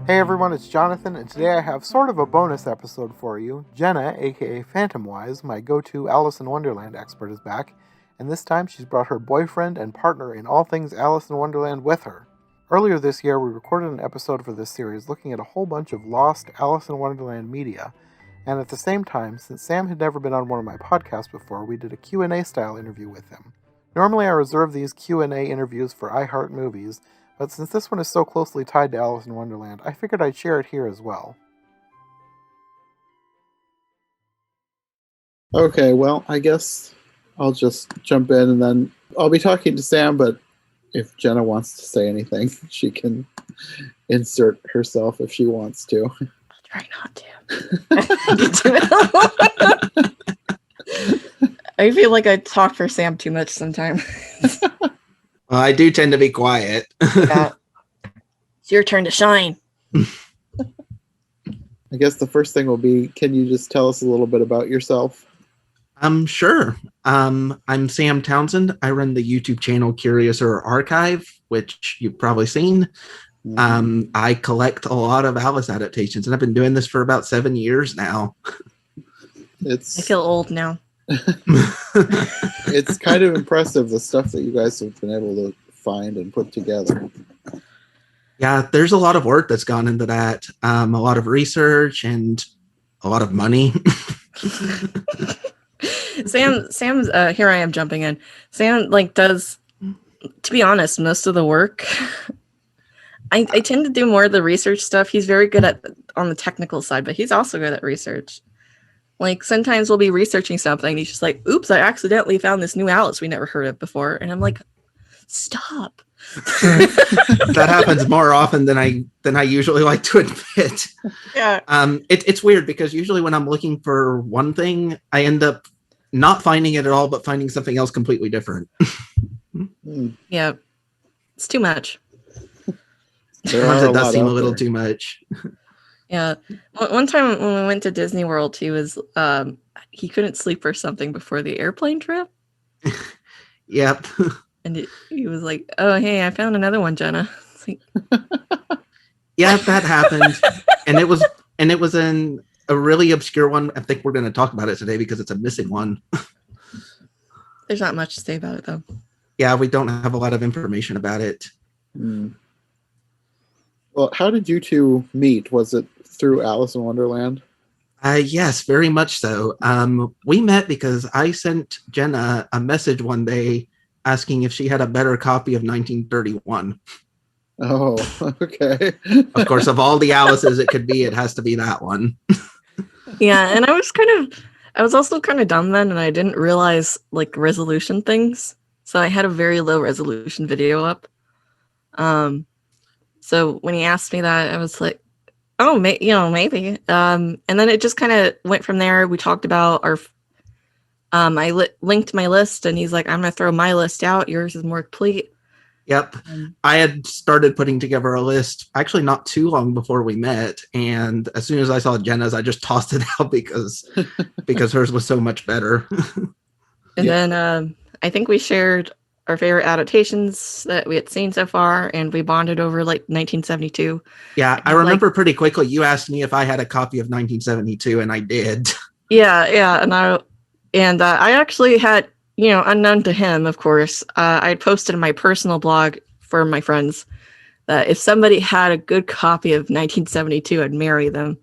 Hey everyone, it's Jonathan, and today I have sort of a bonus episode for you. Jenna, aka Phantomwise, my go-to Alice in Wonderland expert, is back, and this time she's brought her boyfriend and partner in all things Alice in Wonderland with her. Earlier this year, we recorded an episode for this series looking at a whole bunch of lost Alice in Wonderland media, and at the same time, since Sam had never been on one of my podcasts before, we did a Q&A style interview with him. Normally I reserve these Q&A interviews for iHeart Movies, but since this one is so closely tied to Alice in Wonderland, I figured I'd share it here as well. Okay, well, I guess I'll just jump in and then I'll be talking to Sam, but if Jenna wants to say anything, she can insert herself if she wants to. I'll try not to. I feel like I talk for Sam too much sometimes. Well, I do tend to be quiet. Yeah. It's your turn to shine. I guess the first thing will be, can you just tell us a little bit about yourself? Sure. I'm Sam Townsend. I run the YouTube channel Curious Horror Archive, which you've probably seen. Mm-hmm. I collect a lot of Alice adaptations, and I've been doing this for about 7 years now. I feel old now. It's kind of impressive, the stuff that you guys have been able to find and put together. Yeah, there's a lot of work that's gone into that. A lot of research and a lot of money. Sam's here I am jumping in. Sam does, to be honest, most of the work. I tend to do more of the research stuff. He's very good on the technical side, but he's also good at research. Sometimes we'll be researching something and he's just like, oops, I accidentally found this new Alice we never heard of before. And I'm like, stop. That happens more often than I usually like to admit. Yeah. It's weird because usually when I'm looking for one thing, I end up not finding it at all, but finding something else completely different. Yeah. It's too much. Sometimes it does seem a little too much. Yeah. One time when we went to Disney World, he was he couldn't sleep or something before the airplane trip. Yep. And he was like, "Oh, hey, I found another one, Jenna." Yeah, that happened, and it was in a really obscure one. I think we're going to talk about it today because it's a missing one. There's not much to say about it, though. Yeah, we don't have a lot of information about it. Well, how did you two meet? Was it through Alice in Wonderland? Yes, very much so. We met because I sent Jenna a message one day asking if she had a better copy of 1931. Oh, okay. Of course, of all the Alices it could be, it has to be that one. Yeah, and I was also kind of dumb then, and I didn't realize resolution things. So I had a very low resolution video up. So when he asked me that, I was like, oh, maybe. And then it just kind of went from there. We talked about our. I linked my list, and he's like, "I'm gonna throw my list out. Yours is more complete." Yep. I had started putting together a list actually not too long before we met, and as soon as I saw Jenna's, I just tossed it out because hers was so much better. And then I think we shared our favorite adaptations that we had seen so far, and we bonded over 1972. Yeah, I remember pretty quickly you asked me if I had a copy of 1972, and I did. Yeah, and I actually had, unknown to him, of course, I posted in my personal blog for my friends that if somebody had a good copy of 1972, I'd marry them.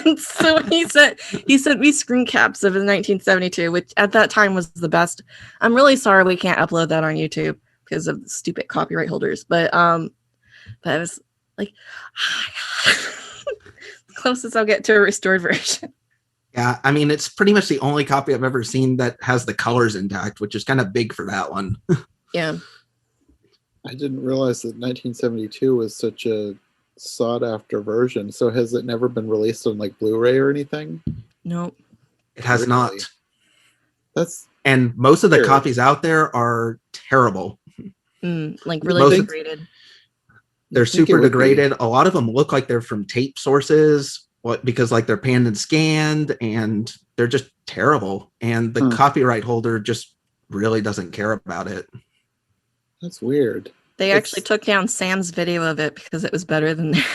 And so he sent me screen caps of his 1972, which at that time was the best. I'm really sorry we can't upload that on YouTube because of the stupid copyright holders. But I was like, oh my God. Closest I'll get to a restored version. Yeah, I mean, it's pretty much the only copy I've ever seen that has the colors intact, which is kind of big for that one. Yeah. I didn't realize that 1972 was such a sought-after version. So has it never been released on Blu-ray or anything? Nope. It has not. And most of the copies out there are terrible. Really degraded. They're super degraded. A lot of them look like they're from tape sources, because they're panned and scanned, and they're just terrible. And the copyright holder just really doesn't care about it. That's weird. They actually took down Sam's video of it because it was better than theirs.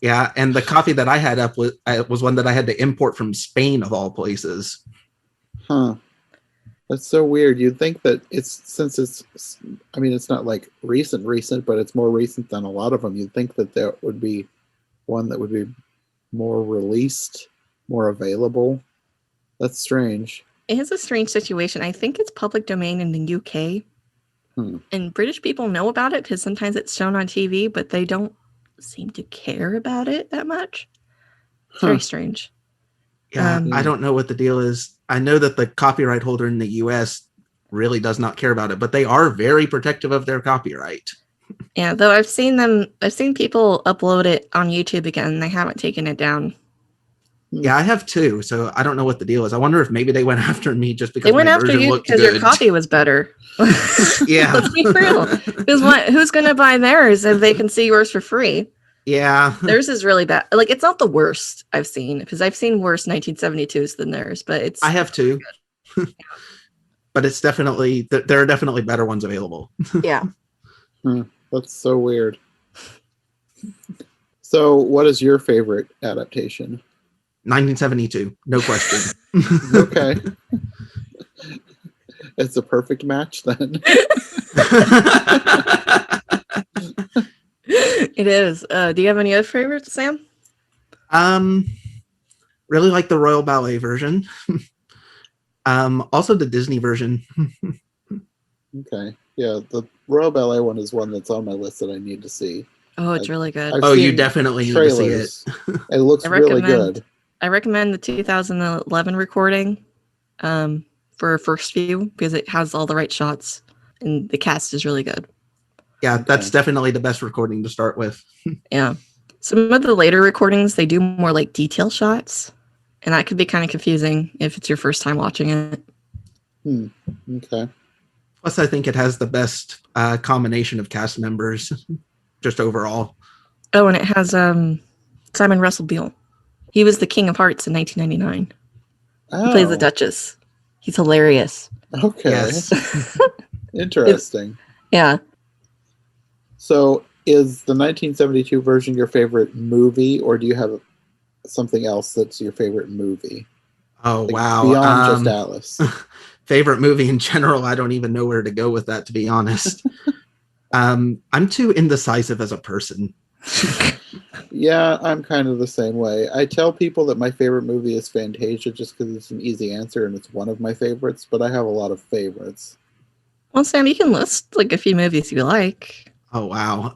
Yeah, and the copy that I had up was one that I had to import from Spain, of all places. Huh. That's so weird. You'd think that it's not like recent, but it's more recent than a lot of them. You'd think that there would be one that would be more released, more available. That's strange. It is a strange situation. I think it's public domain in the UK. And British people know about it because sometimes it's shown on TV, but they don't seem to care about it that much. It's very strange. Yeah, I don't know what the deal is. I know that the copyright holder in the US really does not care about it, but they are very protective of their copyright. Yeah, though I've seen people upload it on YouTube again, and they haven't taken it down. Yeah, I have too, so I don't know what the deal is. I wonder if maybe they went after me just because they went after you because your copy was better. Yeah. Let's be real. Who's going to buy theirs if they can see yours for free? Yeah. Theirs is really bad. Like, it's not the worst I've seen, because I've seen worse 1972s than theirs, but it's... I have too. But it's definitely... There are definitely better ones available. Yeah. That's so weird. So, what is your favorite adaptation? 1972, no question. Okay. It's a perfect match then. It is. Do you have any other favorites, Sam? Really like the Royal Ballet version. Also the Disney version. Okay. Yeah, the Royal Ballet one is one that's on my list that I need to see. Oh, it's really good. You definitely need to see it. It looks really good. I recommend the 2011 recording for first view because it has all the right shots and the cast is really good. Yeah, that's definitely the best recording to start with. Yeah. Some of the later recordings, they do more like detail shots, and that could be kind of confusing if it's your first time watching it. Okay. Plus, I think it has the best combination of cast members, just overall. Oh, and it has Simon Russell Beale. He was the King of Hearts in 1999. He plays the Duchess. He's hilarious. Okay. Yes. Interesting. Yeah. So, is the 1972 version your favorite movie, or do you have something else that's your favorite movie? Oh, like wow. Beyond just Alice. Favorite movie in general, I don't even know where to go with that, to be honest. I'm too indecisive as a person. Yeah, I'm kind of the same way. I tell people that my favorite movie is Fantasia just because it's an easy answer and it's one of my favorites, but I have a lot of favorites. Well, Sam, you can list like a few movies you like. Oh, wow.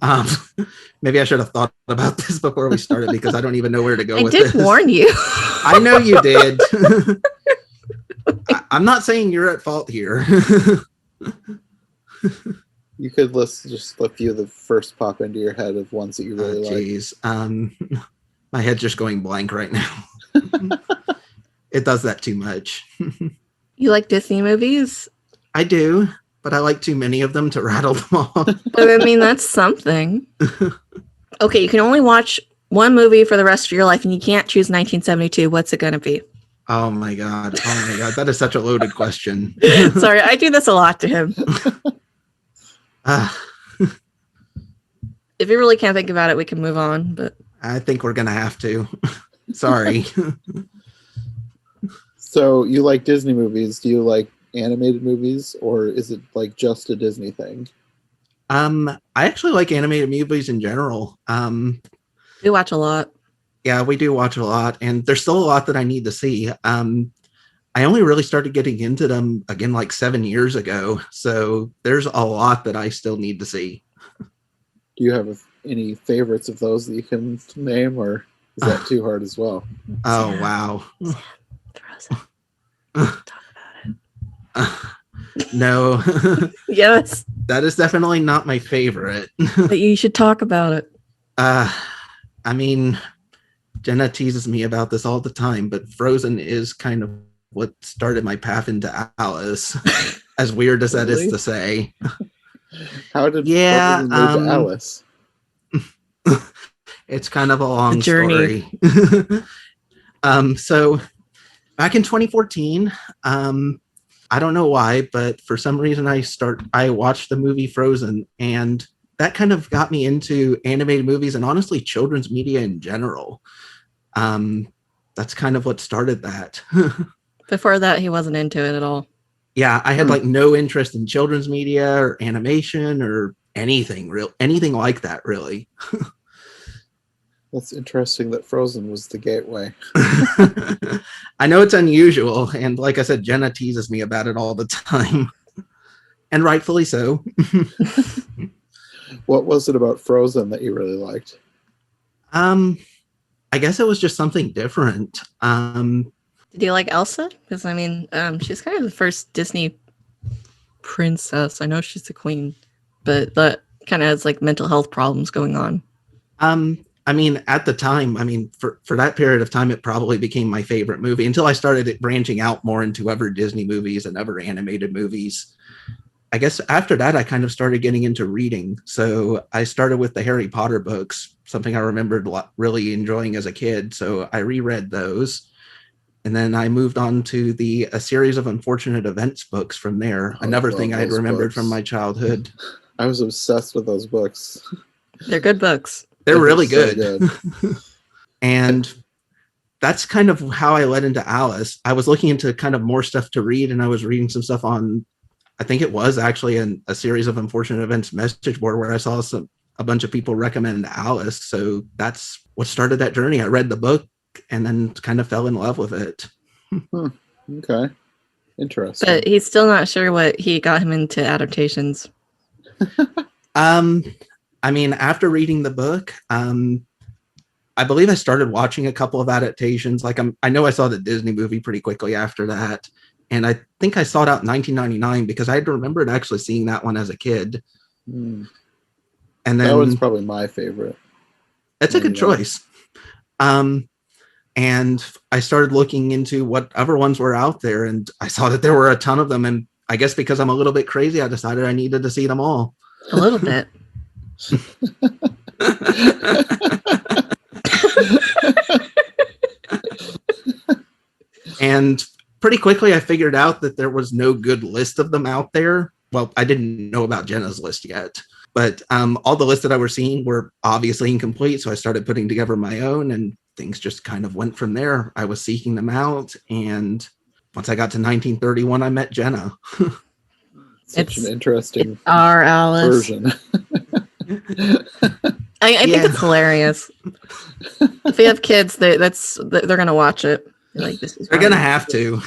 Maybe I should have thought about this before we started because I don't even know where to go with this. I did warn you. I know you did. I'm not saying you're at fault here. You could list just a few that first pop into your head of ones that you really like. Jeez. My head's just going blank right now. It does that too much. You like Disney movies? I do, but I like too many of them to rattle them off. But I mean, that's something. Okay, you can only watch one movie for the rest of your life and you can't choose 1972. What's it going to be? Oh my God. That is such a loaded question. Sorry, I do this a lot to him. If you really can't think about it, we can move on. But I think we're going to have to. Sorry. So you like Disney movies. Do you like animated movies, or is it like just a Disney thing? I actually like animated movies in general. we watch a lot. Yeah, we do watch a lot, and there's still a lot that I need to see. I only really started getting into them again like 7 years ago, so there's a lot that I still need to see. Do you have any favorites of those that you can name, or is that too hard as well? Oh, wow. Frozen. Talk about it. No. Yes. That is definitely not my favorite. But you should talk about it. I mean, Jenna teases me about this all the time, but Frozen is kind of what started my path into Alice. As weird as that is to say. How did Frozen lead to Alice? It's kind of a long journey. story. So back in 2014, I don't know why, but for some reason I watched the movie Frozen, and that kind of got me into animated movies and honestly children's media in general. That's kind of what started that. Before that, he wasn't into it at all. Yeah, I had like no interest in children's media or animation or anything like that, really. That's interesting that Frozen was the gateway. I know it's unusual, and like I said, Jenna teases me about it all the time, and rightfully so. What was it about Frozen that you really liked? I guess it was just something different. Did you like Elsa? Because I mean, she's kind of the first Disney princess. I know she's the queen, but that kind of has like mental health problems going on. I mean, at the time, I mean, for that period of time, it probably became my favorite movie until I started it branching out more into other Disney movies and other animated movies. I guess after that, I kind of started getting into reading. So I started with the Harry Potter books, something I remembered really enjoying as a kid. So I reread those. And then I moved on to a series of Unfortunate Events books from there. Another thing I had remembered from my childhood. I was obsessed with those books. They're good books. They're really good. So good. And that's kind of how I led into Alice. I was looking into kind of more stuff to read, and I was reading some stuff on, I think it was actually a series of Unfortunate Events message board where I saw a bunch of people recommend Alice. So that's what started that journey. I read the book and then kind of fell in love with it. Okay. Interesting. But he's still not sure what he got him into adaptations. I mean, after reading the book, I believe I started watching a couple of adaptations. Like I know I saw the Disney movie pretty quickly after that. And I think I saw it out in 1999 because I remembered actually seeing that one as a kid. And then that was probably my favorite. It's a good choice. And I started looking into what other ones were out there, and I saw that there were a ton of them. And I guess because I'm a little bit crazy, I decided I needed to see them all. A little bit. And pretty quickly I figured out that there was no good list of them out there. Well, I didn't know about Jenna's list yet, but all the lists that I were seeing were obviously incomplete. So I started putting together my own, and things just kind of went from there. I was seeking them out, and once I got to 1931, I met Jenna. Such an interesting our Alice version. I think it's hilarious. If you have kids, they're gonna watch it. Like, this is they're gonna have to.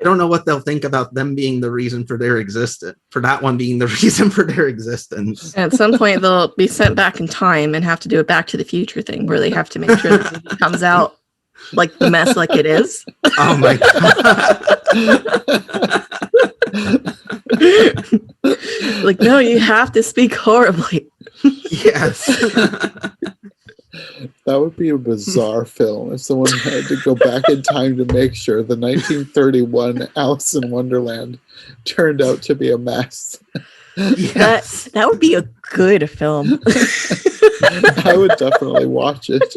I don't know what they'll think about them being the reason for their existence. For that one being the reason for their existence. At some point, they'll be sent back in time and have to do a Back to the Future thing where they have to make sure that it comes out like the mess like it is. Oh my god! Like, no, you have to speak horribly. Yes. That would be a bizarre film if someone had to go back in time to make sure the 1931 Alice in Wonderland turned out to be a mess. Yes. That would be a good film. I would definitely watch it.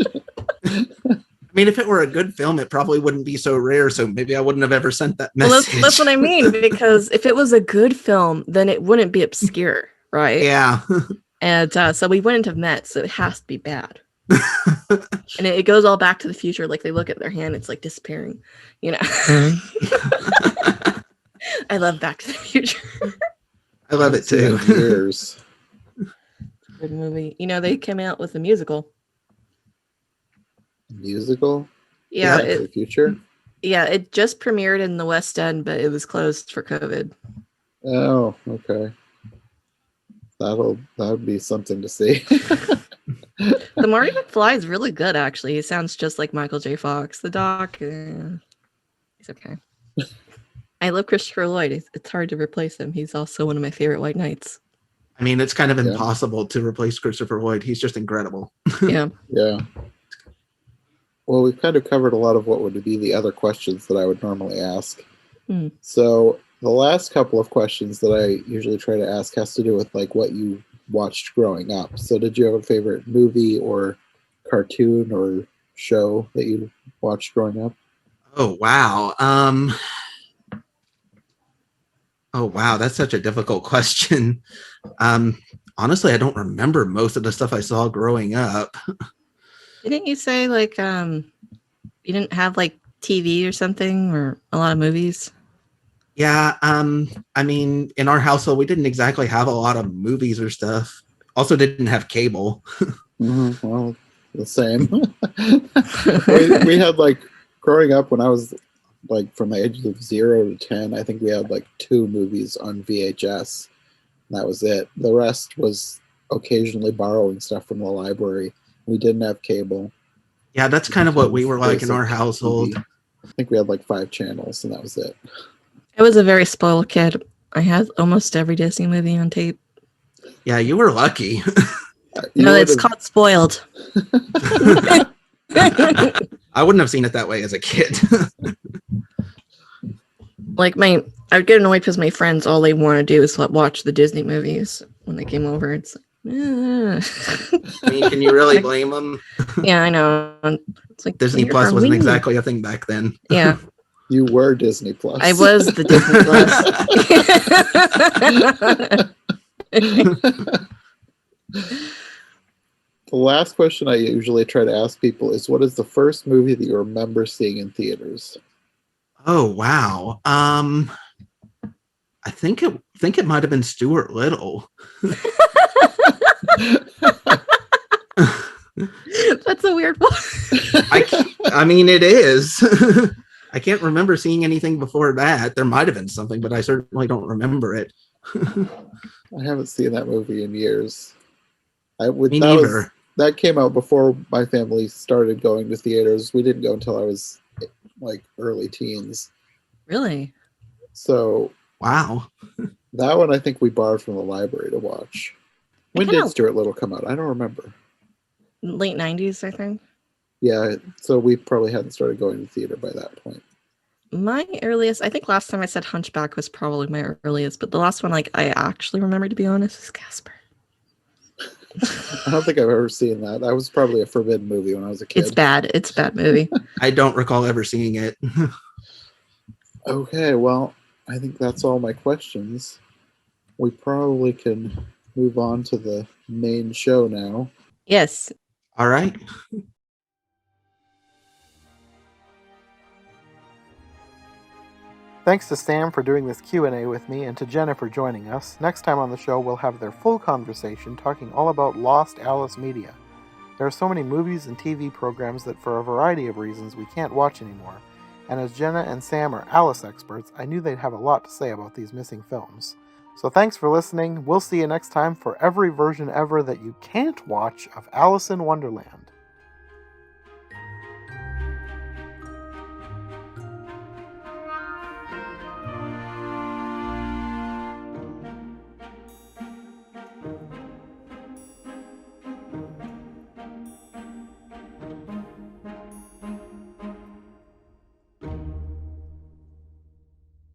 I mean, if it were a good film, it probably wouldn't be so rare. So maybe I wouldn't have ever sent that message. Well, that's what I mean. Because if it was a good film, then it wouldn't be obscure, right? Yeah. And so we wouldn't have met. So it has to be bad. And it goes all Back to the Future. Like, they look at their hand, it's like disappearing. You know. I love Back to the Future. I love it too. Years. Good movie. You know, they came out with a musical. Musical? Yeah, Back to the Future? Yeah, it just premiered in the West End, but it was closed for COVID. Oh, okay. That would be something to see. The Marty McFly is really good, actually. He sounds just like Michael J. Fox. The Doc, he's okay. I love Christopher Lloyd. It's hard to replace him. He's also one of my favorite White Knights. I mean, it's kind of impossible to replace Christopher Lloyd. He's just incredible. Yeah. Yeah. Well, we've kind of covered a lot of what would be the other questions that I would normally ask. So the last couple of questions that I usually try to ask has to do with like what you watched growing up. So did you have a favorite movie or cartoon or show that you watched growing up? Oh, wow. Oh wow, that's such a difficult question. Honestly, I don't remember most of the stuff I saw growing up. Didn't you say like you didn't have like TV or something or a lot of movies? Yeah, I mean, in our household, we didn't exactly have a lot of movies or stuff. Also, didn't have cable. Well, the same. we had like growing up when I was like from the ages of 0 to 10. I think we had like 2 movies on VHS. And that was it. The rest was occasionally borrowing stuff from the library. We didn't have cable. Yeah, that's kind of what we were like in our Basic household. TV. I think we had like 5 channels, and that was it. I was a very spoiled kid. I had almost every Disney movie on tape. Yeah, you were lucky. No, it's called spoiled. I wouldn't have seen it that way as a kid. Like I'd get annoyed because my friends, all they want to do is watch the Disney movies when they came over. It's like, I mean, can you really blame them? Yeah, I know. It's like Disney Plus wasn't exactly a thing back then. Yeah. You were Disney Plus. I was the Disney Plus. The last question I usually try to ask people is, what is the first movie that you remember seeing in theaters? Oh wow. I think it might have been Stuart Little. That's a weird one. I mean, it is. I can't remember seeing anything before that. There might have been something, but I certainly don't remember it. I haven't seen that movie in years. Me neither. That came out before my family started going to theaters. We didn't go until I was like early teens. Really? So wow. That one I think we borrowed from the library to watch. When did Stuart Little come out? I don't remember. Late 90s, I think. Yeah, so we probably hadn't started going to theater by that point. My earliest, I think last time I said Hunchback was probably my earliest, but the last one like I actually remember, to be honest, is Casper. I don't think I've ever seen that. That was probably a forbidden movie when I was a kid. It's bad. It's a bad movie. I don't recall ever seeing it. Okay, well, I think that's all my questions. We probably can move on to the main show now. Yes. All right. Thanks to Sam for doing this Q&A with me and to Jenna for joining us. Next time on the show, we'll have their full conversation talking all about Lost Alice Media. There are so many movies and TV programs that for a variety of reasons we can't watch anymore. And as Jenna and Sam are Alice experts, I knew they'd have a lot to say about these missing films. So thanks for listening. We'll see you next time for every version ever that you can't watch of Alice in Wonderland.